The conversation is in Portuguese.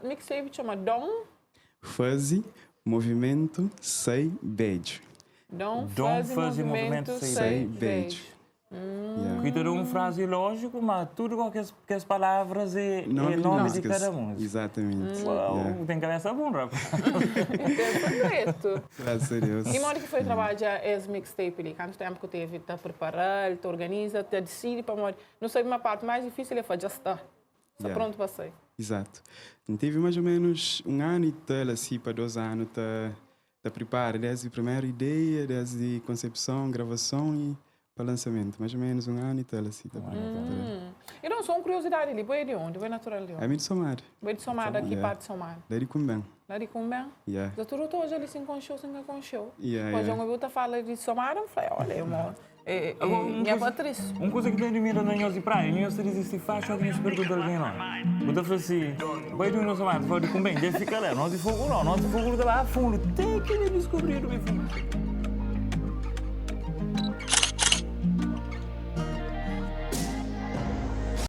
mixtape chama Dom. Fuzzy, movimento, sei, beijo. Dom, Dom, fuzzy, fuzzy, movimento, movimento, sei, beijo. Yeah. Cuida de uma frase lógico, mas tudo com as palavras é nome de músicas. cada música. Exatamente. Uau, Yeah. tem cabeça boa, rapaz. Perfeito. Graças a Deus. E onde que foi trabalhar esse mixtape ali? Quanto tempo que teve? Te preparar, te organiza, te decide para morrer? Não sei, uma parte mais difícil é fazer já está. Está Yeah. pronto para sair. Exato. Tive mais ou menos 1 ano e tal, assim, para 2 anos, te preparo desde a primeira ideia, desde concepção, gravação e para lançamento. Mais ou menos 1 ano e tal, assim. E não só uma curiosidade ali, foi de onde? Foi natural de É onde? muito somar. Foi de Somar, daqui Yeah. parte de Somar. Daí Cumbem. Lá de Cumbem? Yeah. Já tudo hoje ali sem conchou, sem conchou. Yeah, Quando yeah. eu ouvi falar de Somar, eu falei, olha, irmão, minha Patrícia. Uma coisa que tem de mira na Nhosi Praia, Nhosi diz se faz, só que se pergunta alguém lá. Muita fala assim, vai de um nosso amado, vai de comer, já fica lá, nós de fogo não, nós de fogo lá a fundo, tem que descobrir o fundo.